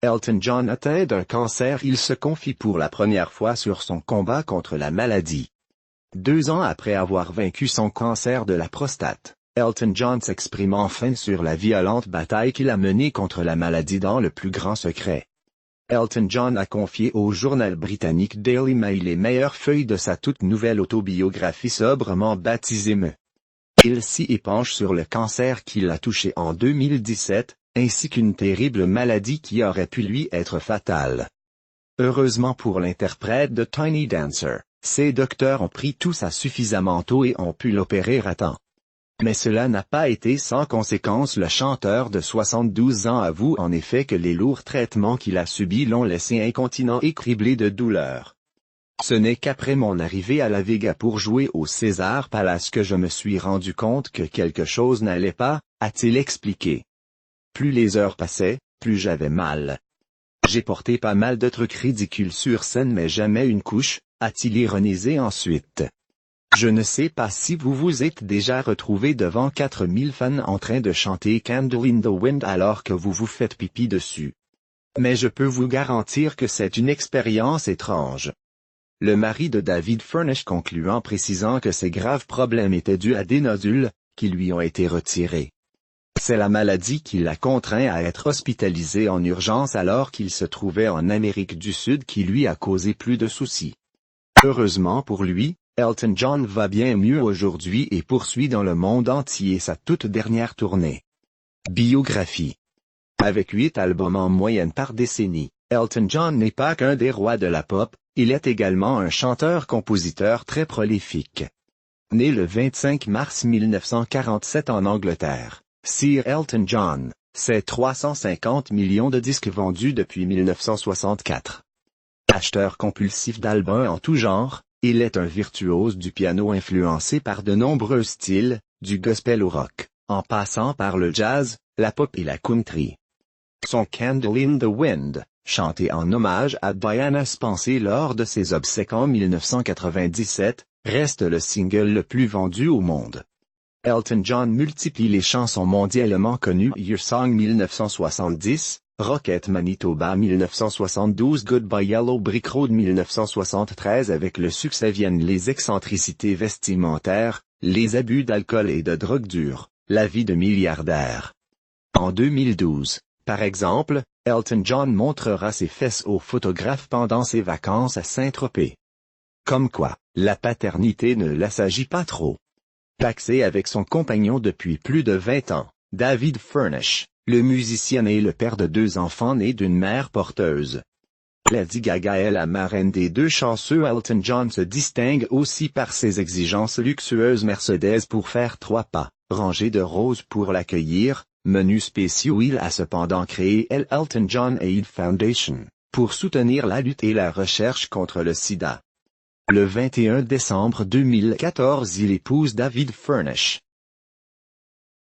Elton John atteint d'un cancer. Il se confie pour la première fois sur son combat contre la maladie. 2 ans après avoir vaincu son cancer de la prostate, Elton John s'exprime enfin sur la violente bataille qu'il a menée contre la maladie dans le plus grand secret. Elton John a confié au journal britannique Daily Mail les meilleures feuilles de sa toute nouvelle autobiographie sobrement baptisée Me. Il s'y épanche sur le cancer qui l'a touché en 2017, ainsi qu'une terrible maladie qui aurait pu lui être fatale. Heureusement pour l'interprète de Tiny Dancer, ses docteurs ont pris tout ça suffisamment tôt et ont pu l'opérer à temps. Mais cela n'a pas été sans conséquence. Le chanteur de 72 ans avoue en effet que les lourds traitements qu'il a subis l'ont laissé incontinent et criblé de douleur. Ce n'est qu'après mon arrivée à La Vega pour jouer au César Palace que je me suis rendu compte que quelque chose n'allait pas, a-t-il expliqué. Plus les heures passaient, plus j'avais mal. J'ai porté pas mal de trucs ridicules sur scène mais jamais une couche, a-t-il ironisé ensuite. Je ne sais pas si vous vous êtes déjà retrouvé devant 4000 fans en train de chanter Candle in the Wind alors que vous vous faites pipi dessus. Mais je peux vous garantir que c'est une expérience étrange. Le mari de David Furnish conclut en précisant que ses graves problèmes étaient dus à des nodules, qui lui ont été retirés. C'est la maladie qui l'a contraint à être hospitalisé en urgence alors qu'il se trouvait en Amérique du Sud qui lui a causé plus de soucis. Heureusement pour lui, Elton John va bien mieux aujourd'hui et poursuit dans le monde entier sa toute dernière tournée. Biographie. Avec 8 albums en moyenne par décennie, Elton John n'est pas qu'un des rois de la pop, il est également un chanteur-compositeur très prolifique. Né le 25 mars 1947 en Angleterre, Sir Elton John, c'est 350 millions de disques vendus depuis 1964. Acheteur compulsif d'albums en tout genre, il est un virtuose du piano influencé par de nombreux styles, du gospel au rock, en passant par le jazz, la pop et la country. Son Candle in the Wind, chanté en hommage à Diana Spencer lors de ses obsèques en 1997, reste le single le plus vendu au monde. Elton John multiplie les chansons mondialement connues: Your Song 1970, Rocket Manitoba 1972, Goodbye Yellow Brick Road 1973. Avec le succès viennent les excentricités vestimentaires, les abus d'alcool et de drogue dure, la vie de milliardaire. En 2012, par exemple, Elton John montrera ses fesses aux photographes pendant ses vacances à Saint-Tropez. Comme quoi, la paternité ne l'assagit pas trop. Paxé avec son compagnon depuis plus de 20 ans, David Furnish, le musicien est le père de 2 enfants nés d'une mère porteuse. Lady Gaga est la marraine des 2 chanceux. Elton John se distingue aussi par ses exigences luxueuses. Mercedes pour faire 3 pas, rangées de roses pour l'accueillir, menus spéciaux. Il a cependant créé l'Elton John Aid Foundation, pour soutenir la lutte et la recherche contre le sida. Le 21 décembre 2014 il épouse David Furnish.